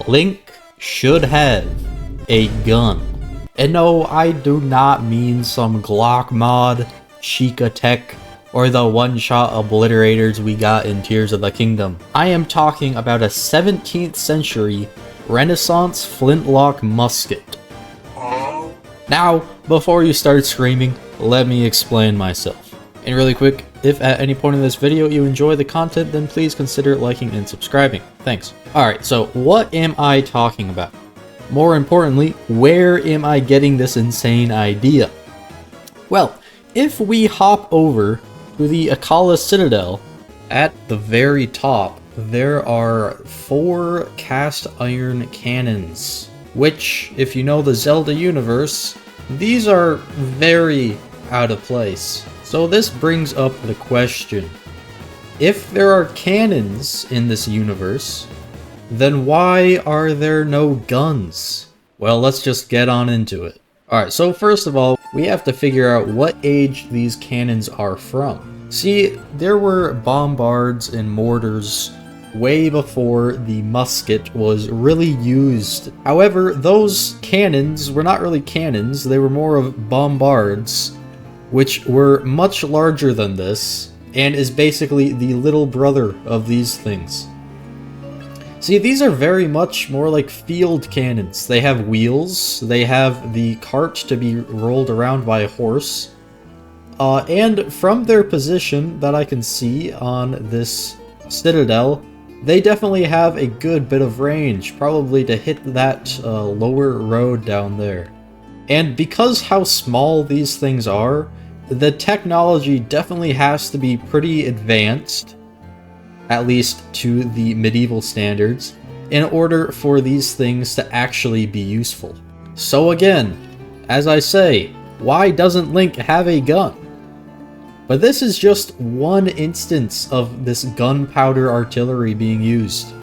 Link should have a gun. And no, I do not mean some Glock mod, Sheikah Tech, or the one-shot obliterators we got in Tears of the Kingdom. I am talking about a 17th century Renaissance flintlock musket. Now, before you start screaming, let me explain myself. And really quick, if at any point in this video you enjoy the content, then please consider liking and subscribing. Thanks. Alright, so what am I talking about? More importantly, where am I getting this insane idea? Well, if we hop over to the Akala Citadel, at the very top, there are 4 cast iron cannons, which, if you know the Zelda universe, these are very out of place. So this brings up the question, if there are cannons in this universe, then why are there no guns? Well, let's just get on into it. Alright, so first of all, we have to figure out what age these cannons are from. See, there were bombards and mortars way before the musket was really used. However, those cannons were not really cannons, they were more of bombards, which were much larger than this, and is basically the little brother of these things. See, these are very much more like field cannons. They have wheels, they have the cart to be rolled around by a horse, and from their position that I can see on this citadel, they definitely have a good bit of range, probably to hit that lower road down there. And because how small these things are, the technology definitely has to be pretty advanced, at least to the medieval standards, in order for these things to actually be useful. So again, as I say, why doesn't Link have a gun? But this is just one instance of this gunpowder artillery being used.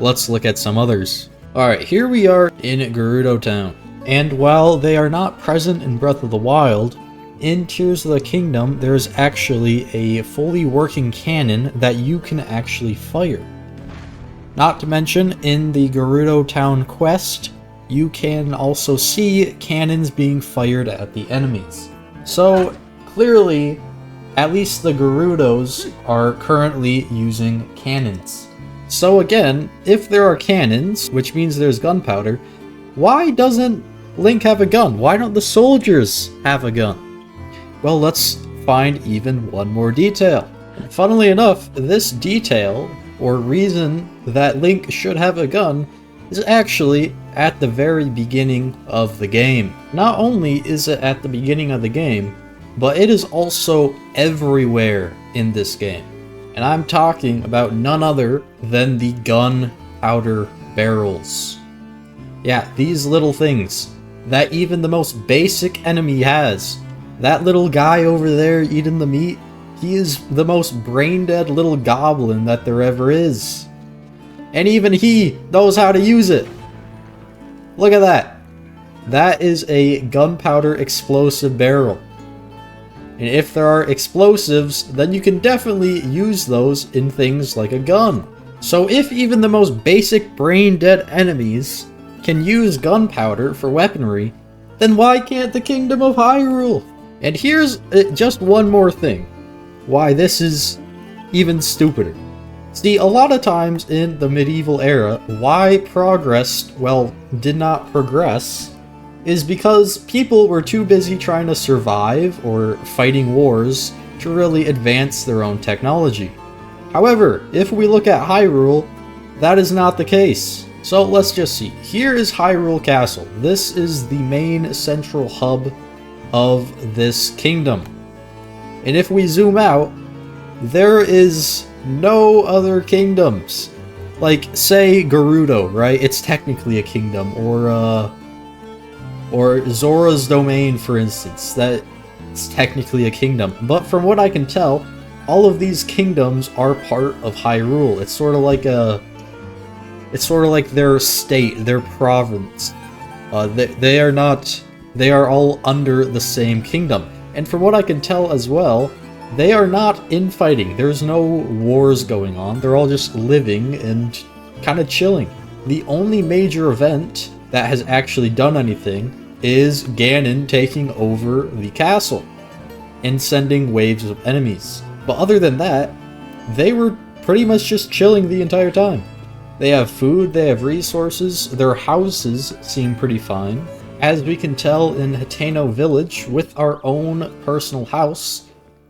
Let's look at some others. Alright, here we are in Gerudo Town. And while they are not present in Breath of the Wild, in Tears of the Kingdom, there's actually a fully working cannon that you can actually fire. Not to mention, in the Gerudo Town quest, you can also see cannons being fired at the enemies. So, clearly, at least the Gerudos are currently using cannons. So again, if there are cannons, which means there's gunpowder, why doesn't Link have a gun? Why don't the soldiers have a gun? Well, let's find even one more detail. Funnily enough, this detail, or reason that Link should have a gun, is actually at the very beginning of the game. Not only is it at the beginning of the game, but it is also everywhere in this game. And I'm talking about none other than the gunpowder barrels. Yeah, these little things that even the most basic enemy has. That little guy over there eating the meat, he is the most brain-dead little goblin that there ever is. And even he knows how to use it. Look at that. That is a gunpowder explosive barrel. And if there are explosives, then you can definitely use those in things like a gun. So if even the most basic brain-dead enemies can use gunpowder for weaponry, then why can't the Kingdom of Hyrule? And here's just one more thing, why this is even stupider. See, a lot of times in the medieval era, why progress, well, did not progress, is because people were too busy trying to survive or fighting wars to really advance their own technology. However, if we look at Hyrule, that is not the case. So let's just see. Here is Hyrule Castle. This is the main central hub of this kingdom. And if we zoom out, there is no other kingdoms. Like, say, Gerudo, right? It's technically a kingdom, or Zora's Domain, for instance. That's technically a kingdom. But from what I can tell, all of these kingdoms are part of Hyrule. It's sort of like their state, their province. They are all under the same kingdom. And from what I can tell as well, they are not infighting. There's no wars going on. They're all just living and kind of chilling. the only major event that has actually done anything is Ganon taking over the castle and sending waves of enemies. But other than that, they were pretty much just chilling the entire time. They have food, they have resources, their houses seem pretty fine. As we can tell in Hateno Village, with our own personal house,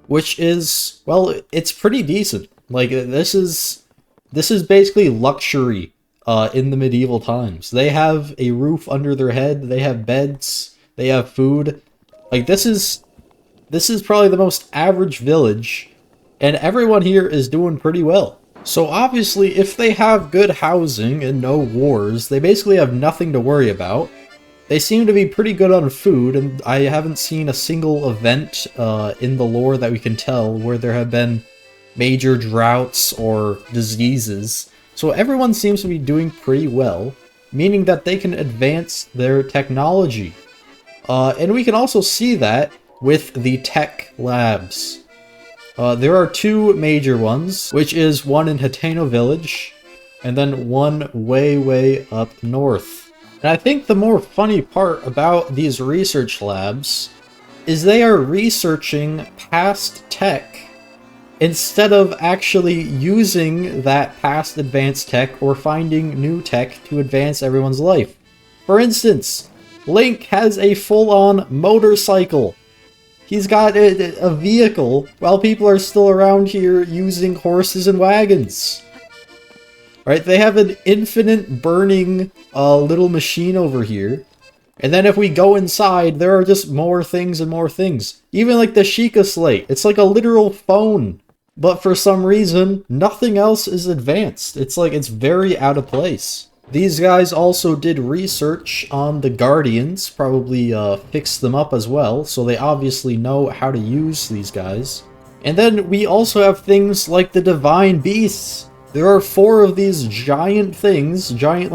which is, well, it's pretty decent. Like, this is basically luxury in the medieval times. They have a roof under their head, they have beds, they have food. Like, this is probably the most average village, and everyone here is doing pretty well. So obviously, if they have good housing and no wars, they basically have nothing to worry about. They seem to be pretty good on food, and I haven't seen a single event in the lore that we can tell where there have been major droughts or diseases. So everyone seems to be doing pretty well, meaning that they can advance their technology. And we can also see that with the tech labs. There are two major ones, which is one in Hateno Village, and then one way up north. And I think the more funny part about these research labs is they are researching past tech instead of actually using that past advanced tech or finding new tech to advance everyone's life. For instance, Link has a full-on motorcycle. He's got a vehicle while people are still around here using horses and wagons. Right? They have an infinite burning little machine over here. And then if we go inside, there are just more things and more things. Even like the Sheikah Slate. It's like a literal phone. But for some reason, nothing else is advanced. It's like it's very out of place. These guys also did research on the Guardians, probably fixed them up as well, so they obviously know how to use these guys. And then we also have things like the Divine Beasts. There are 4 of these giant things, giant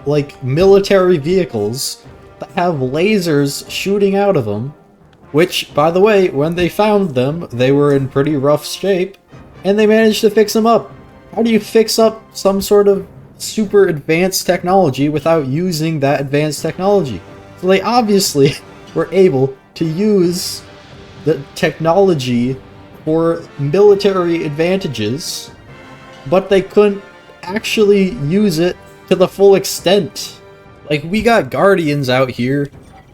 like military vehicles, that have lasers shooting out of them, which, by the way, when they found them, they were in pretty rough shape, and they managed to fix them up. How do you fix up some sort of super advanced technology without using that advanced technology? So they obviously were able to use the technology for military advantages, but they couldn't actually use it to the full extent. Like, we got Guardians out here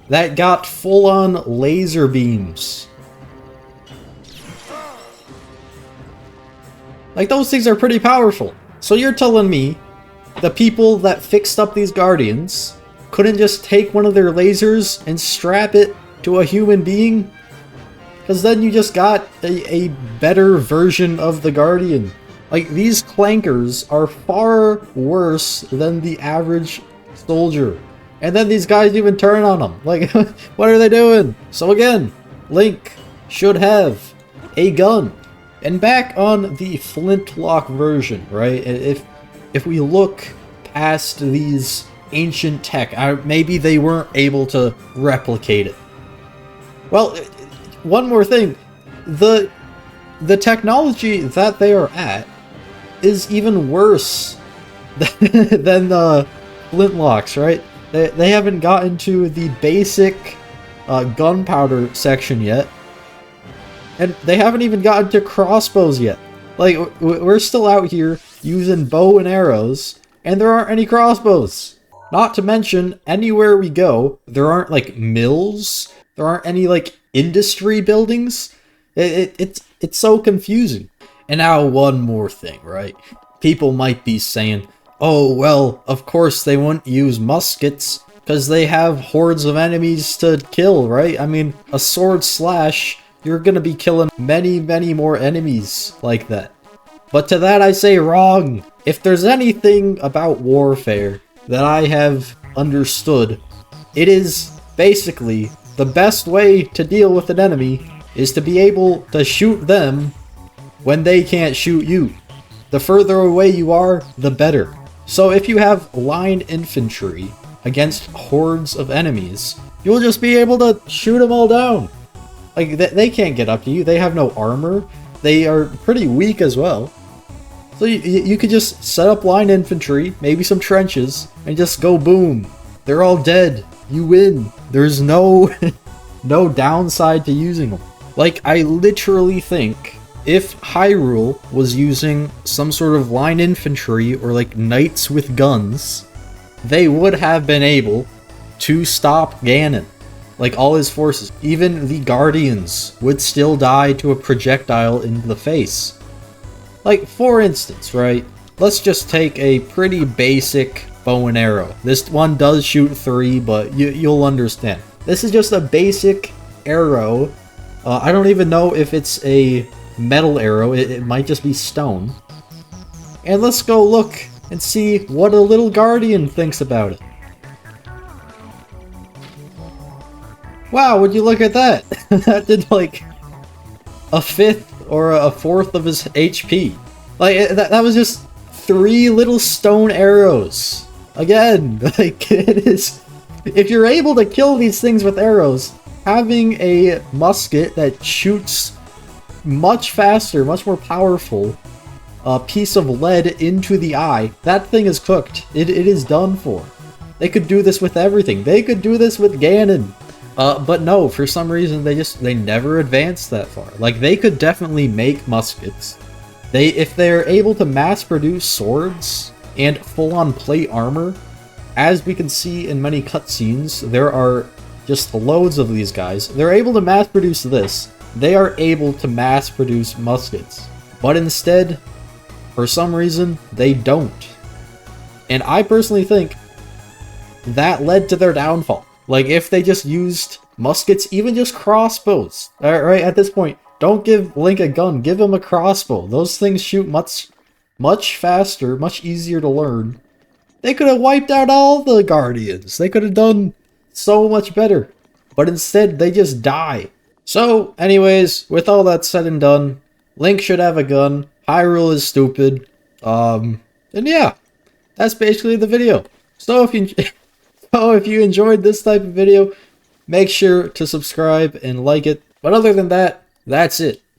that got full-on laser beams. Like, those things are pretty powerful. So you're telling me the people that fixed up these Guardians couldn't just take one of their lasers and strap it to a human being? Because then you just got a better version of the Guardian. Like, these clankers are far worse than the average soldier. And then these guys even turn on them. Like, what are they doing? So again, Link should have a gun. And back on the flintlock version, right? If we look past these ancient tech, maybe they weren't able to replicate it. Well, one more thing. The technology that they are at is even worse than the flintlocks, right? They haven't gotten to the basic gunpowder section yet. And they haven't even gotten to crossbows yet. Like, we're still out here using bow and arrows, and there aren't any crossbows. Not to mention, anywhere we go, there aren't, like, mills. There aren't any, like, industry buildings. It's so confusing. And now one more thing, right? People might be saying, oh, well, of course they wouldn't use muskets because they have hordes of enemies to kill, right? I mean, a sword slash, you're gonna be killing many more enemies like that. But to that I say wrong. If there's anything about warfare that I have understood, it is basically the best way to deal with an enemy is to be able to shoot them when they can't shoot you. The further away you are, the better. So if you have line infantry against hordes of enemies, you'll just be able to shoot them all down. Like, they can't get up to you, they have no armor, they are pretty weak as well. So you could just set up line infantry, maybe some trenches, and just go boom. They're all dead. You win. There's no no downside to using them. Like, I literally think if Hyrule was using some sort of line infantry or like knights with guns, they would have been able to stop Ganon. Like, all his forces. Even the Guardians would still die to a projectile in the face. Like, for instance, right? Let's just take a pretty basic bow and arrow. This one does shoot 3, but you'll understand. This is just a basic arrow. I don't even know if it's a metal arrow. It might just be stone. And let's go look and see what a little Guardian thinks about it. Wow, would you look at that? That did like a fifth or a fourth of his HP. Like, that was just 3 little stone arrows. Again, like, it is... If you're able to kill these things with arrows, having a musket that shoots much faster, much more powerful, a piece of lead into the eye, that thing is cooked. It is done for. They could do this with everything. They could do this with Ganon. But no, for some reason they never advanced that far. Like, they could definitely make muskets. If they're able to mass produce swords and full-on plate armor, as we can see in many cutscenes, there are just loads of these guys. They're able to mass produce this. They are able to mass produce muskets. But instead, for some reason, they don't. And I personally think that led to their downfall. Like, if they just used muskets, even just crossbows. Alright, at this point, don't give Link a gun, give him a crossbow. Those things shoot much faster, much easier to learn. They could have wiped out all the Guardians. They could have done so much better. But instead, they just die. So, anyways, with all that said and done, Link should have a gun. Hyrule is stupid. And yeah, that's basically the video. So if you enjoyed this type of video, make sure to subscribe and like it. But other than that, that's it.